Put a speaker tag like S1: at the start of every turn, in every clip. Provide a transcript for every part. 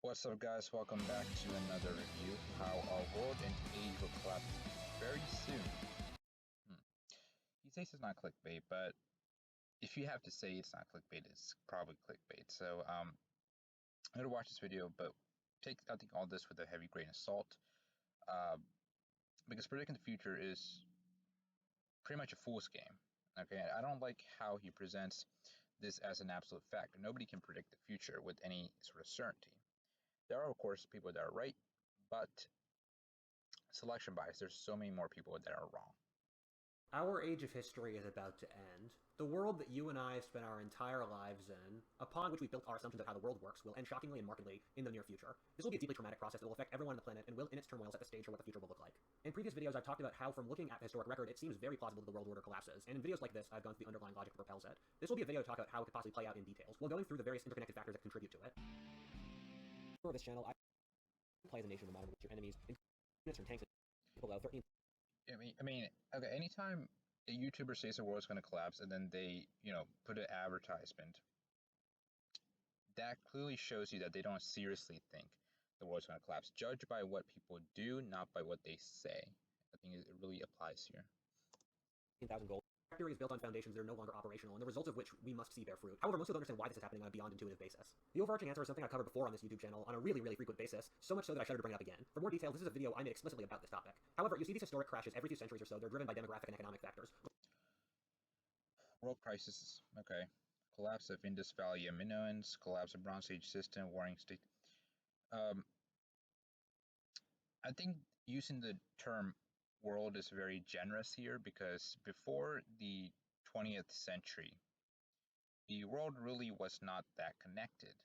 S1: What's up, guys? Welcome back to another review. How our world and age will collapse very soon. He says it's not clickbait, but if you have to say it's not clickbait, it's probably clickbait. So I'm gonna watch this video, but I think all this with a heavy grain of salt, uh, because predicting the future is pretty much a fool's game. Okay, I don't like how he presents this as an absolute fact. Nobody can predict the future with any sort of certainty. There are, of course, people that are right, but selection bias, there's so many more people that are wrong.
S2: Our age of history is about to end. The world that you and I have spent our entire lives in, upon which we built our assumptions of how the world works, will end shockingly and markedly in the near future. This will be a deeply traumatic process that will affect everyone on the planet and will, in its turmoil, set the stage for what the future will look like. In previous videos, I've talked about how, from looking at the historic record, it seems very plausible that the world order collapses, and in videos like this, I've gone through the underlying logic that propels it. This will be a video to talk about how it could possibly play out in details, while going through the various interconnected factors that contribute to it. For this channel, I play as a nation of modern your enemies, units from tanks below 13.
S1: Okay, anytime a YouTuber says the world's going to collapse and then they, put an advertisement, that clearly shows you that they don't seriously think the world's going to collapse. Judge by what people do, not by what they say. I think it really applies here.
S2: 1,000 gold. Our theory is built on foundations that are no longer operational, and the results of which we must see bear fruit. However, most people don't understand why this is happening on a beyond intuitive basis. The overarching answer is something I've covered before on this YouTube channel on a really frequent basis, so much so that I shudder to bring it up again. For more details, this is a video I made explicitly about this topic. However, you see these historic crashes every few centuries or so. They're driven by demographic and economic factors.
S1: World crisis. Okay. Collapse of Indus Valley Minoans, collapse of Bronze Age system, warring state. I think using the term world is very generous here because before the 20th century, the world really was not that connected.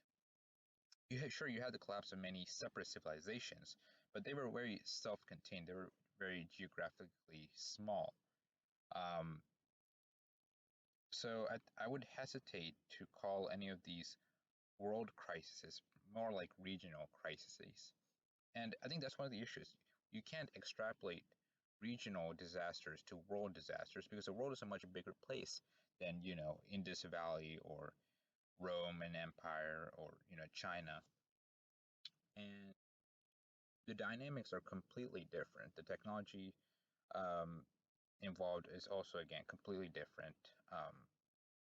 S1: Sure, you had the collapse of many separate civilizations, but they were very self-contained. They were very geographically small. So I would hesitate to call any of these world crises, more like regional crises. And I think that's one of the issues. You can't extrapolate regional disasters to world disasters because the world is a much bigger place than, Indus Valley or Roman Empire or, China. And the dynamics are completely different. The technology involved is also, again, completely different.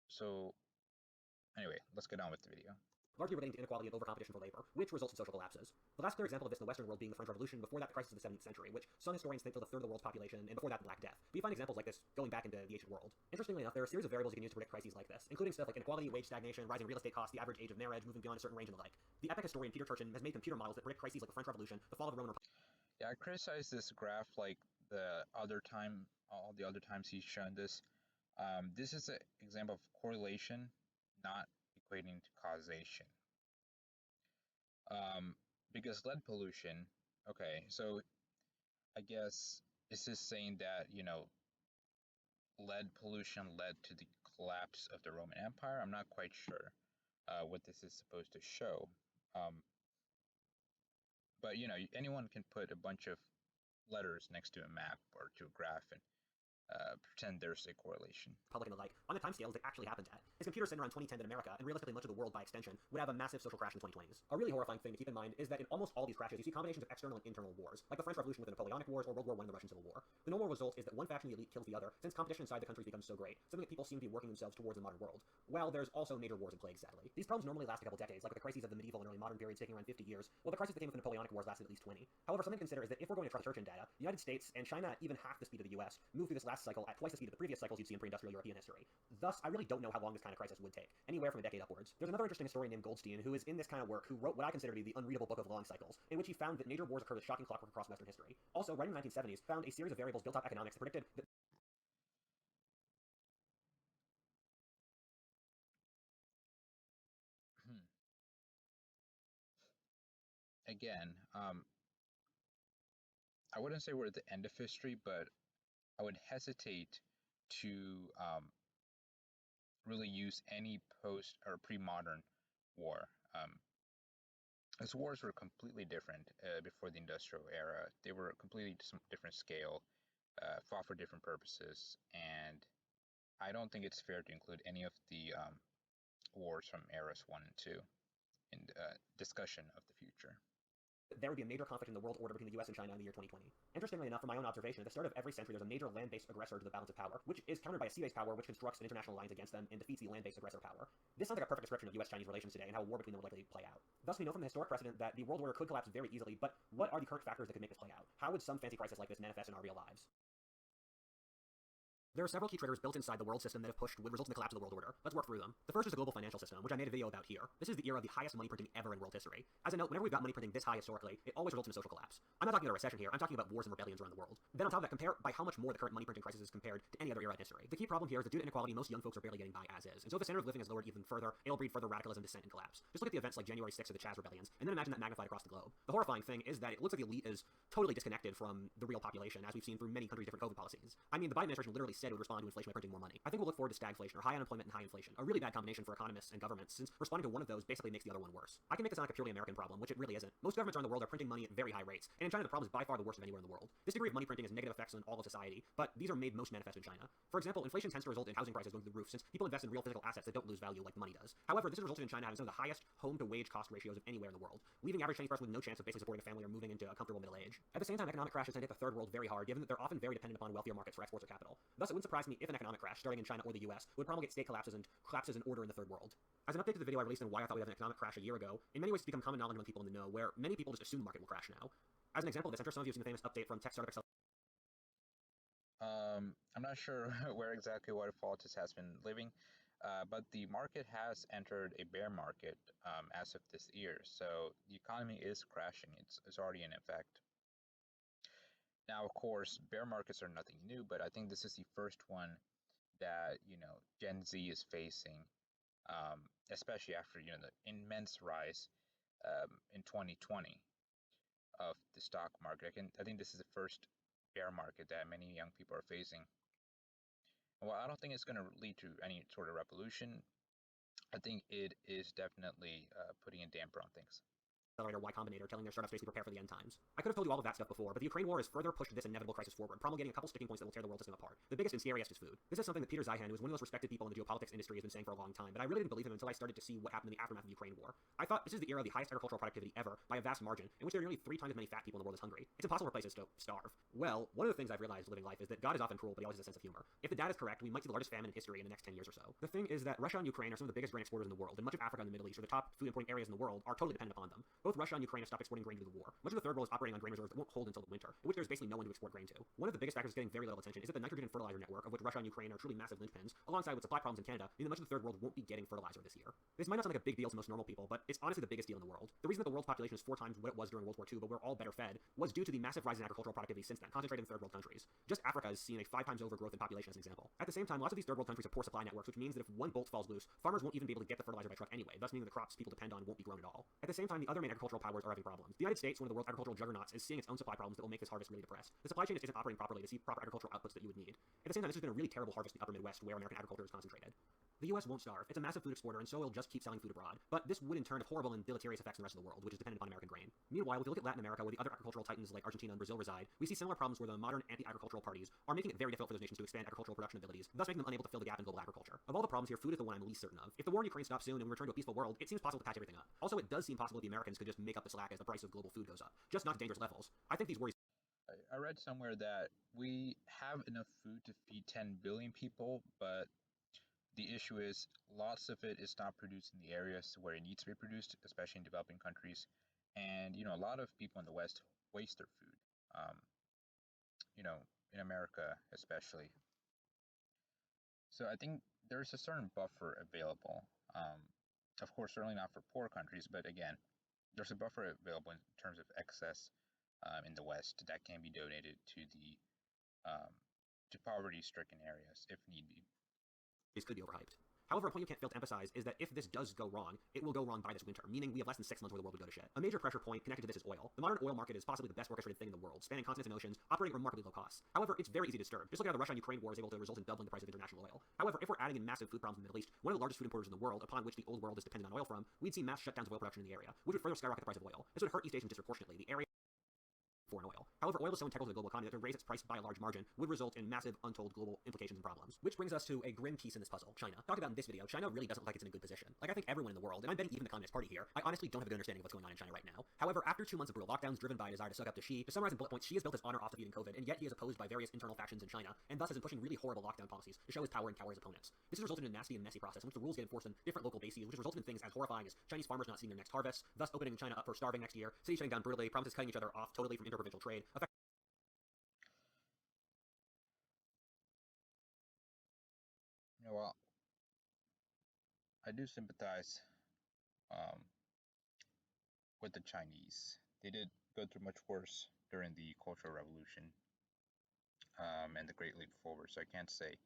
S1: So anyway, let's get on with the video.
S2: Largely relating to inequality and overcompetition for labor, which results in social collapses. The last clear example of this in the Western world being the French Revolution, before that the crisis of the 17th century, which some historians think killed a third of the world's population, and before that the Black Death. We find examples like this going back into the ancient world. Interestingly enough, there are a series of variables you can use to predict crises like this, including stuff like inequality, wage stagnation, rising real estate costs, the average age of marriage, moving beyond a certain range, and the like. The epic historian Peter Turchin has made computer models that predict crises like the French Revolution, the fall of the Roman Republic.
S1: Yeah, I criticize this graph like all the other times he's shown this. This is an example of correlation, not equating to causation. Because lead pollution, okay, so I guess it's just saying that, lead pollution led to the collapse of the Roman Empire. I'm not quite sure what this is supposed to show. But, anyone can put a bunch of letters next to a map or to a graph and pretend there's a correlation.
S2: And the like, on the timescales that actually happened at. His computer said around 2010 that America, and realistically much of the world by extension, would have a massive social crash in the 2020s. A really horrifying thing to keep in mind is that in almost all these crashes, you see combinations of external and internal wars, like the French Revolution with the Napoleonic Wars or World War I and the Russian Civil War. The normal result is that one faction of the elite kills the other, since competition inside the countries becomes so great, something that people seem to be working themselves towards in the modern world. Well, there's also major wars and plagues, sadly. These problems normally last a couple decades, like with the crises of the medieval and early modern periods taking around 50 years, while the crisis that came with the Napoleonic Wars lasted at least 20. However, something to consider is that if we're going to trust Turchin data, the United States and China, even half the speed of the US, moved through this last cycle at twice the speed of the previous cycles you'd see in pre-industrial European history. Thus, I really don't know how long this kind of crisis would take, anywhere from a decade upwards. There's another interesting historian named Goldstein who is in this kind of work who wrote what I consider to be the unreadable book of long cycles, in which he found that major wars occur with shocking clockwork across Western history. Also, writing in the 1970s, found a series of variables built up economics that predicted that
S1: Again, I wouldn't say we're at the end of history, but I would hesitate to really use any post or pre-modern war. As wars were completely different before the industrial era. They were completely different scale, fought for different purposes, and I don't think it's fair to include any of the wars from eras 1 and 2. in discussion of the future.
S2: There would be a major conflict in the world order between the US and China in the year 2020. Interestingly enough, from my own observation, at the start of every century there's a major land-based aggressor to the balance of power, which is countered by a sea-based power which constructs an international alliance against them and defeats the land-based aggressor power. This sounds like a perfect description of US-Chinese relations today and how a war between them would likely play out. Thus, we know from the historic precedent that the world order could collapse very easily, but what are the current factors that could make this play out? How would some fancy crisis like this manifest in our real lives? There are several key triggers built inside the world system that, if pushed, would result in the collapse of the world order. Let's work through them. The first is the global financial system, which I made a video about here. This is the era of the highest money printing ever in world history. As a note, whenever we've got money printing this high historically, it always results in a social collapse. I'm not talking about a recession here, I'm talking about wars and rebellions around the world. Then on top of that, compare by how much more the current money printing crisis is compared to any other era in history. The key problem here is that due to inequality, most young folks are barely getting by as is. And so if the standard of living is lowered even further, it'll breed further radicalism, dissent, and collapse. Just look at the events like January 6th or the Chaz rebellions, and then imagine that magnified across the globe. The horrifying thing is that it looks like the elite is totally disconnected from the real population, as we've seen through many countries' different COVID policies. I mean, the Biden administration literally said it would respond to inflation by printing more money. I think we'll look forward to stagflation, or high unemployment and high inflation, a really bad combination for economists and governments, since responding to one of those basically makes the other one worse. I can make this sound like a purely American problem, which it really isn't. Most governments around the world are printing money at very high rates, and in China the problem is by far the worst of anywhere in the world. This degree of money printing has negative effects on all of society, but these are made most manifest in China. For example, inflation tends to result in housing prices going through the roof, since people invest in real physical assets that don't lose value like money does. However, this has resulted in China having some of the highest home-to-wage cost ratios of anywhere in the world, leaving average Chinese person with no chance of basically supporting a family or moving into a comfortable middle age. At the same time, economic crashes tend to hit the third world very hard, given that they're often very dependent upon wealthier markets for exports or capital. Thus, it wouldn't surprise me if an economic crash starting in China or the US would promulgate state collapses and collapses in order in the third world. As an update to the video I released on why I thought we'd have an economic crash a year ago, in many ways it's become common knowledge among people in the know, where many people just assume the market will crash now. As an example of this, I'm sure some of you have seen the famous update from tech startup Excel.
S1: I'm not sure where exactly Whatifalthist has been living, but the market has entered a bear market as of this year, so the economy is crashing. It's already in effect. Now, of course, bear markets are nothing new, but I think this is the first one that, Gen Z is facing, especially after, the immense rise in 2020 of the stock market. I think this is the first bear market that many young people are facing. Well, I don't think it's going to lead to any sort of revolution. I think it is definitely putting a damper on things.
S2: Accelerator Y Combinator telling their startups to basically prepare for the end times. I could have told you all of that stuff before, but the Ukraine war has further pushed this inevitable crisis forward, promulgating a couple sticking points that will tear the world system apart. The biggest and scariest is food. This is something that Peter Zeihan, who is one of the most respected people in the geopolitics industry, has been saying for a long time, but I really didn't believe him until I started to see what happened in the aftermath of the Ukraine war. I thought this is the era of the highest agricultural productivity ever by a vast margin, in which there are nearly 3 times as many fat people in the world as hungry. It's impossible for places to starve. Well, one of the things I've realized living life is that God is often cruel, but he always has a sense of humor. If the data is correct, we might see the largest famine in history in the next 10 years or so. The thing is that Russia and Ukraine are some of the biggest grain exporters in the world, and much of Africa and the Middle East, or the top food importing areas in the world, are totally dependent upon them. Both Russia and Ukraine have stopped exporting grain due to the war. Much of the third world is operating on grain reserves that won't hold until the winter, in which there's basically no one to export grain to. One of the biggest factors getting very little attention is that the nitrogen and fertilizer network, of which Russia and Ukraine are truly massive linchpins, alongside with supply problems in Canada, mean that much of the third world won't be getting fertilizer this year. This might not sound like a big deal to most normal people, but it's honestly the biggest deal in the world. The reason that the world's population is 4 times what it was during World War II, but we're all better fed, was due to the massive rise in agricultural productivity since then, concentrated in third world countries. Just Africa has seen a 5 times over growth in population as an example. At the same time, lots of these third world countries have poor supply networks, which means that if one bolt falls loose, farmers won't even be able to get the fertilizer by truck anyway, thus meaning the crops people depend on won't be grown at all. At the same time, the other main agricultural powers are having problems. The United States, one of the world's agricultural juggernauts, is seeing its own supply problems that will make this harvest really depressed. The supply chain just isn't operating properly to see proper agricultural outputs that you would need. At the same time, this has been a really terrible harvest in the upper Midwest, where American agriculture is concentrated. The US won't starve. It's a massive food exporter, and so it'll just keep selling food abroad. But this would in turn have horrible and deleterious effects in the rest of the world, which is dependent upon American grain. Meanwhile, if you look at Latin America, where the other agricultural titans like Argentina and Brazil reside, we see similar problems where the modern anti-agricultural parties are making it very difficult for those nations to expand agricultural production abilities, thus making them unable to fill the gap in global agriculture. Of all the problems here, food is the one I'm least certain of. If the war in Ukraine stops soon and we return to a peaceful world, it seems possible to patch everything up. Also, it does seem possible that the Americans could just make up the slack as the price of global food goes up, just not to dangerous levels. I think these worries.
S1: I read somewhere that we have enough food to feed 10 billion people, but the issue is lots of it is not produced in the areas where it needs to be produced, especially in developing countries. And, a lot of people in the West waste their food, um, in America especially. So I think there's a certain buffer available. Of course, certainly not for poor countries, but again, there's a buffer available in terms of excess in the West that can be donated to poverty-stricken areas if need be.
S2: This could be overhyped. However, a point you can't fail to emphasize is that if this does go wrong, it will go wrong by this winter, meaning we have less than 6 months where the world would go to shit. A major pressure point connected to this is oil. The modern oil market is possibly the best orchestrated thing in the world, spanning continents and oceans, operating at remarkably low costs. However, it's very easy to disturb. Just look at how the Russia and Ukraine war is able to result in doubling the price of international oil. However, if we're adding in massive food problems in the Middle East, one of the largest food importers in the world, upon which the old world is dependent on oil from, we'd see mass shutdowns of oil production in the area, which would further skyrocket the price of oil. This would hurt East Asians disproportionately. The area foreign oil. However, oil is so integral to the global economy that to raise its price by a large margin would result in massive, untold global implications and problems. Which brings us to a grim piece in this puzzle, China. Talked about in this video, China really doesn't look like it's in a good position. Like, I think everyone in the world, and I'm betting even the Communist Party here, I honestly don't have a good understanding of what's going on in China right now. However, after 2 months of brutal lockdowns driven by a desire to suck up to Xi, to summarize in bullet points, Xi has built his honor off defeating COVID, and yet he is opposed by various internal factions in China, and thus has been pushing really horrible lockdown policies to show his power and cower his opponents. This has resulted in a nasty and messy process in which the rules get enforced in different local bases, which has resulted in things as horrifying as Chinese farmers not seeing their next harvest, thus opening China up for starving next year, cities shutting down brutally, provinces cutting each other off totally from interprovincial trade.
S1: Well, I do sympathize um, with the Chinese. They did go through much worse during the Cultural Revolution and the Great Leap Forward, so I can't say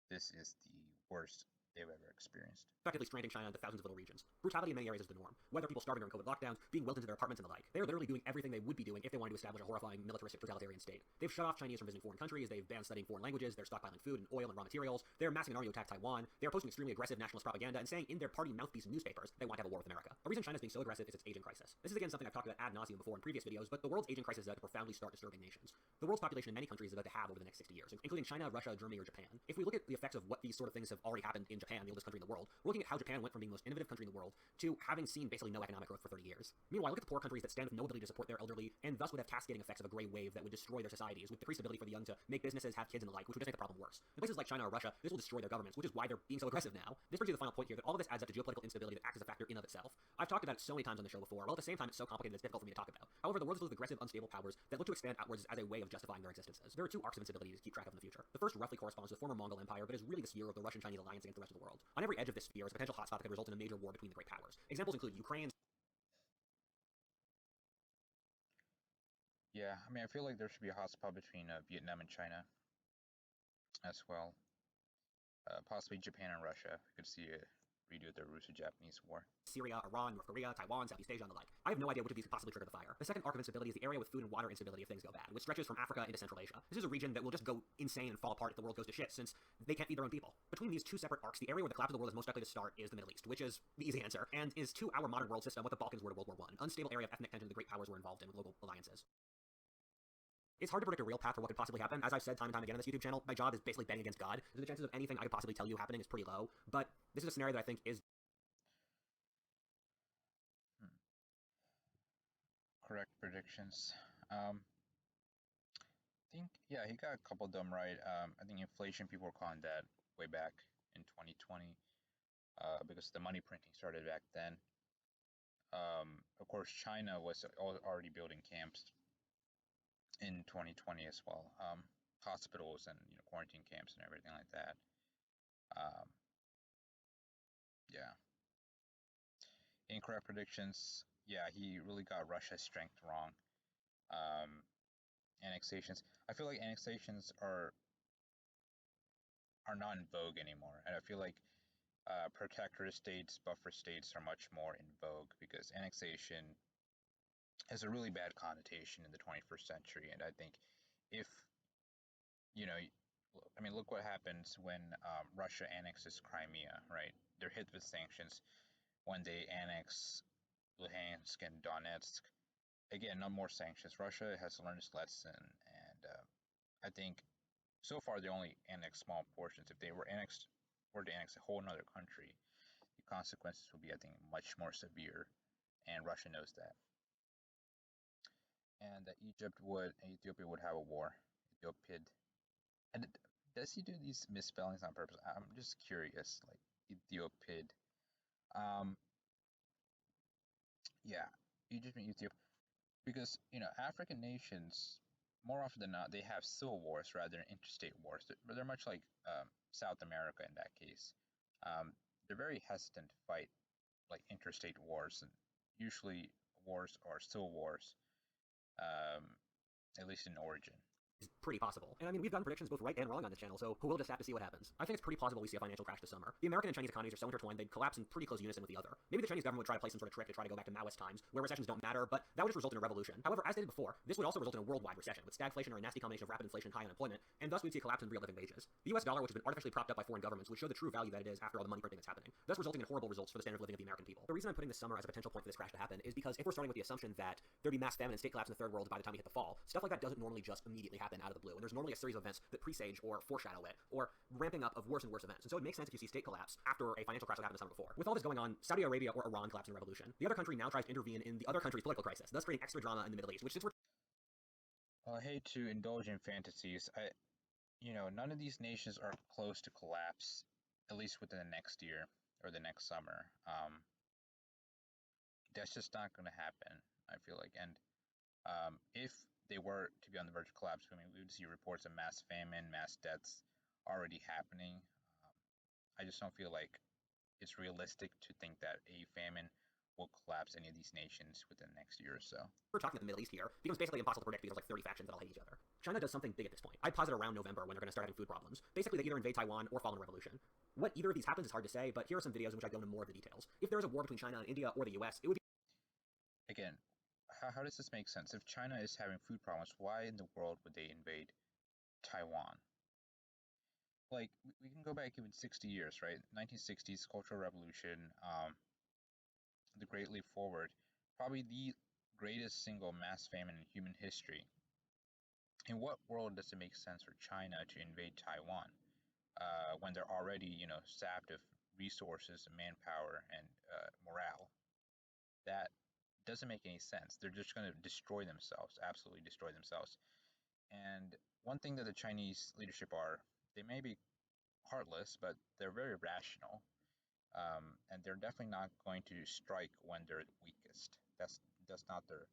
S1: this is the worst they've ever experienced.
S2: Effectively stranding China into thousands of little regions. Brutality in many areas is the norm. Whether people starving during COVID lockdowns, being willed into their apartments and the like. They are literally doing everything they would be doing if they wanted to establish a horrifying militaristic totalitarian state. They've shut off Chinese from visiting foreign countries, they've banned studying foreign languages, they're stockpiling food and oil and raw materials, they're massing an army to attack Taiwan, they're posting extremely aggressive nationalist propaganda and saying in their party mouthpiece newspapers they want to have a war with America. A reason China's being so aggressive is its aging crisis. This is again something I've talked about ad nauseum before in previous videos, but the world's aging crisis is about to profoundly start disturbing nations. The world's population in many countries is about to halve over the next 60 years, including China, Russia, Germany, or Japan. If we look at the effects of what these sort of things have already happened in Japan, the oldest country in the world, we're looking at how Japan went from being the most innovative country in the world to having seen basically no economic growth for 30 years. Meanwhile, look at the poor countries that stand with no ability to support their elderly and thus would have cascading effects of a gray wave that would destroy their societies with decreased ability for the young to make businesses, have kids, and the like, which would just make the problem worse. In places like China or Russia, this will destroy their governments, which is why they're being so aggressive now. This brings you to the final point here that all of this adds up to geopolitical instability that acts as a factor in of itself. I've talked about it so many times on the show before, while at the same time it's so complicated it's difficult for me to talk about. However, the world is full of aggressive, unstable powers that look to expand outwards as a way of justifying their existences. There are two arcs of instability to keep track of in the future. The first roughly corresponds to the former Mongol Empire, but is really the sphere of the Russian-Chinese alliance against the rest of the world. On every edge of this sphere is a potential hotspot that could result in a major war between the great powers. Examples include Ukraine.
S1: Yeah, I mean, I feel like there should be a hotspot between Vietnam and China as well. Possibly Japan and Russia. We could see a redo of the Russo-Japanese War.
S2: Syria, Iran, North Korea, Taiwan, Southeast Asia, and the like. I have no idea which of these could possibly trigger the fire. The second arc of instability is the area with food and water instability if things go bad, which stretches from Africa into Central Asia. This is a region that will just go insane and fall apart if the world goes to shit, since they can't feed their own people. Between these two separate arcs, the area where the collapse of the world is most likely to start is the Middle East, which is the easy answer, and is to our modern world system what the Balkans were to World War I, an unstable area of ethnic tension the great powers were involved in with global alliances. It's hard to predict a real path for what could possibly happen. As I've said time and time again on this YouTube channel, my job is basically betting against God, so the chances of anything I could possibly tell you happening is pretty low, but this is a scenario that I think is
S1: Correct predictions. I think, yeah, he got a couple of them right. I think inflation, people were calling that way back in 2020 because the money printing started back then. Of course, China was already building camps in 2020 as well, hospitals and quarantine camps and everything like that. Um, yeah, incorrect predictions. Yeah, he really got Russia's strength wrong. Um, Annexations. I feel like annexations are not in vogue anymore, and I feel like protectorate states, buffer states are much more in vogue because annexation has a really bad connotation in the 21st century, and I think if I mean, look what happens when Russia annexes Crimea, right? They're hit with sanctions when they annex Luhansk and Donetsk. Again, no more sanctions. Russia has learned its lesson, and I think so far they only annexed small portions. If they were to annex a whole another country, the consequences would be, I think, much more severe, and Russia knows that. And that Ethiopia would have a war. Ethiopid. And does he do these misspellings on purpose? I'm just curious, like Ethiopid. Um, yeah, Egypt and Ethiopia, because African nations more often than not they have civil wars rather than interstate wars. They're much like South America in that case. They're very hesitant to fight like interstate wars, and usually wars are civil wars, um, at least in origin.
S2: pretty possible. And I mean, we've gotten predictions both right and wrong on this channel, so we'll just have to see what happens. I think it's pretty plausible we see a financial crash this summer. The American and Chinese economies are so intertwined they'd collapse in pretty close unison with the other. Maybe the Chinese government would try to play some sort of trick to try to go back to Maoist times, where recessions don't matter, but that would just result in a revolution. However, as stated before, this would also result in a worldwide recession, with stagflation or a nasty combination of rapid inflation and high unemployment, and thus we'd see a collapse in real living wages. The US dollar, which has been artificially propped up by foreign governments, would show the true value that it is after all the money printing that's happening, thus resulting in horrible results for the standard of living of the American people. The reason I'm putting this summer as a potential point for this crash to happen is because if we're starting with the assumption that there'd be mass famine and state collapse in the third world by the time we hit the fall, stuff like that doesn't normally just immediately happen out of the blue, and there's normally a series of events that presage or foreshadow it, or ramping up of worse and worse events. And so it makes sense if you see state collapse after a financial crash like happened the summer before. With all this going on, Saudi Arabia or Iran collapsed in a revolution. The other country now tries to intervene in the other country's political crisis, thus creating extra drama in the Middle East, which since we're
S1: Well, I hate to indulge in fantasies. None of these nations are close to collapse, at least within the next year or the next summer. That's just not going to happen, I feel like. And if they were to be on the verge of collapse, I mean, we would see reports of mass famine, mass deaths already happening. I just don't feel like it's realistic to think that a famine will collapse any of these nations within the next year or so.
S2: we're talking about the Middle East here, it becomes basically impossible to predict because there's like 30 factions that all hate each other. China does something big at this point. I'd posit around November when they're going to start having food problems. Basically, they either invade Taiwan or fall in a revolution. What either of these happens is hard to say, but here are some videos in which I go into more of the details. If there is a war between China and India or the US, it would be...
S1: Again, how does this make sense? If China is having food problems, why in the world would they invade Taiwan? Like, we can go back even 60 years, right? 1960s, Cultural Revolution, the Great Leap Forward, probably the greatest single mass famine in human history. In what world does it make sense for China to invade Taiwan when they're already, sapped of resources, manpower, and morale? That doesn't make any sense. They're just going to destroy themselves, absolutely destroy themselves. And one thing that the Chinese leadership are, they may be heartless, but they're very rational. And they're definitely not going to strike when they're weakest. That's not their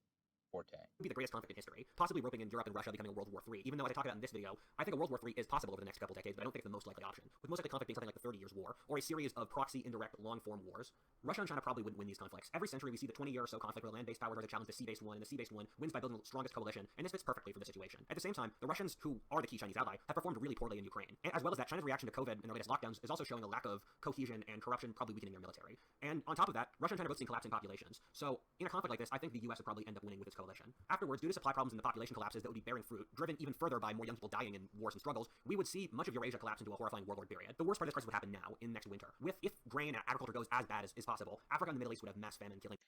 S1: forte.
S2: Be the greatest conflict in history, possibly roping in Europe and Russia becoming a World War III. Even though, as I talk about in this video, I think a World War III is possible over the next couple decades, but I don't think it's the most likely option. With most likely conflict being something like the 30 Years' War, or a series of proxy, indirect, long-form wars, Russia and China probably wouldn't win these conflicts. Every century we see the 20-year or so conflict where the land-based power tries to challenge the sea-based one, and the sea-based one wins by building the strongest coalition, and this fits perfectly for the situation. At the same time, the Russians, who are the key Chinese ally, have performed really poorly in Ukraine. And as well as that, China's reaction to COVID and their latest lockdowns is also showing a lack of cohesion and corruption, probably weakening their military. And on top of that, Russia and China both seen collapsing populations. So in a conflict like this, I think the US would probably end up winning with its coalition. Afterwards, due to supply problems and the population collapses that would be bearing fruit, driven even further by more young people dying in wars and struggles, we would see much of Eurasia collapse into a horrifying warlord period. The worst part of this crisis would happen now, in next winter. If grain and agriculture goes as bad as possible, Africa and the Middle East would have mass famine killing...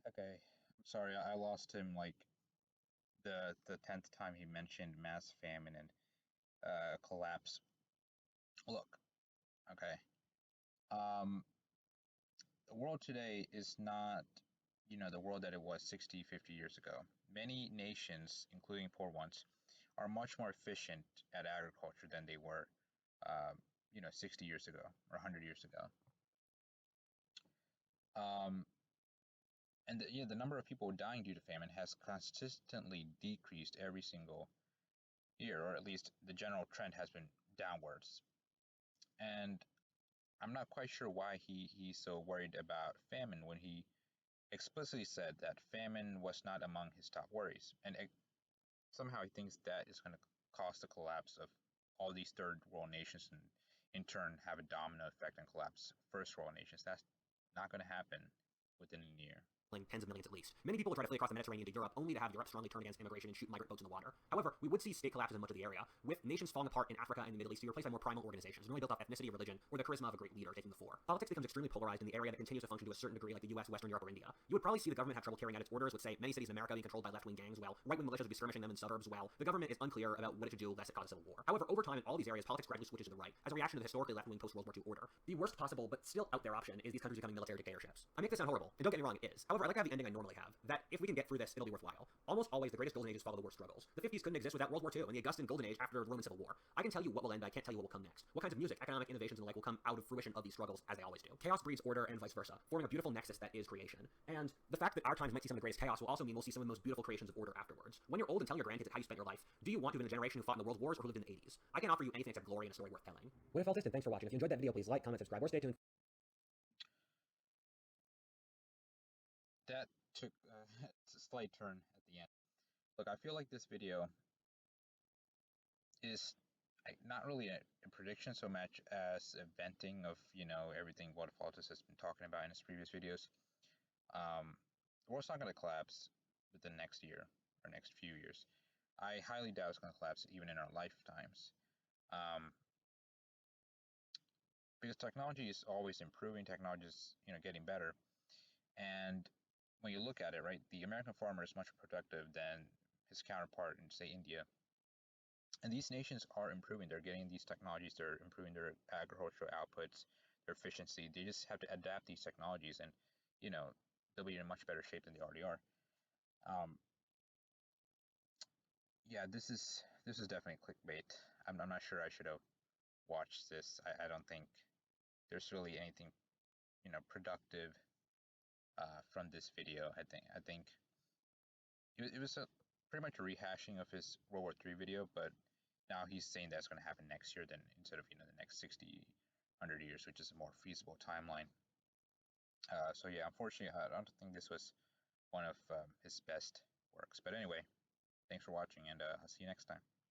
S1: Okay, I'm sorry, I lost him like the 10th time he mentioned mass famine and collapse. Look, okay, the world today is not, the world that it was 60, 50 years ago. Many nations, including poor ones, are much more efficient at agriculture than they were, 60 years ago or 100 years ago. And the number of people dying due to famine has consistently decreased every single year, or at least the general trend has been downwards. And I'm not quite sure why he's so worried about famine when he explicitly said that famine was not among his top worries. And somehow he thinks that is going to cause the collapse of all these third world nations and in turn have a domino effect and collapse first world nations. That's not going to happen within a year.
S2: Tens of millions at least. Many people will try to flee across the Mediterranean to Europe, only to have Europe strongly turn against immigration and shoot migrant boats in the water. However, we would see state collapses in much of the area, with nations falling apart in Africa and the Middle East to be replaced by more primal organizations, normally built off ethnicity or religion, or the charisma of a great leader taking the fore. Politics becomes extremely polarized in the area that continues to function to a certain degree like the US, Western Europe, or India. You would probably see the government have trouble carrying out its orders, with, say, many cities in America being controlled by left-wing gangs, while right-wing militias would be skirmishing them in suburbs, while the government is unclear about what it should do lest it cause a civil war. However, over time in all these areas, politics gradually switches to the right, as a reaction to the historically left-wing post-World War II order. The worst possible, but still out there option is these countries becoming military dictatorships. I make this sound horrible, and don't get me wrong, it is. However, I like to have the ending I normally have, that if we can get through this, it'll be worthwhile. Almost always, the greatest golden ages follow the worst struggles. The 50s couldn't exist without World War II, and the Augustan Golden Age after the Roman Civil War. I can tell you what will end, but I can't tell you what will come next. What kinds of music, economic innovations, and the like will come out of fruition of these struggles, as they always do. Chaos breeds order, and vice versa, forming a beautiful nexus that is creation. And the fact that our times might see some of the greatest chaos will also mean we'll see some of the most beautiful creations of order afterwards. When you're old and telling your grandkids how you spent your life, do you want to have been a generation who fought in the World Wars or who lived in the 80s? I can't offer you anything except glory and a story worth telling. Whatifalthist, and thanks for watching. If you enjoyed that video, please like, comment, subscribe, or stay tuned.
S1: That took a slight turn at the end. Look, I feel like this video is not really a prediction so much as a venting of everything Whatifalthist has been talking about in his previous videos. The world's not going to collapse within next year or next few years. I highly doubt it's going to collapse even in our lifetimes. Because technology is always improving, technology is getting better, and when you look at it, right, the American farmer is much more productive than his counterpart in, say, India. And these nations are improving. They're getting these technologies. They're improving their agricultural outputs, their efficiency. They just have to adapt these technologies, and they'll be in a much better shape than they already are. Yeah, this is definitely clickbait. I'm not sure I should have watched this. I don't think there's really anything productive from this video. I think it was pretty much a rehashing of his World War III video, but now he's saying that's going to happen next year, then instead of the next 60, 100 years, which is a more feasible timeline. So yeah, unfortunately, I don't think this was one of his best works. But anyway, thanks for watching, and I'll see you next time.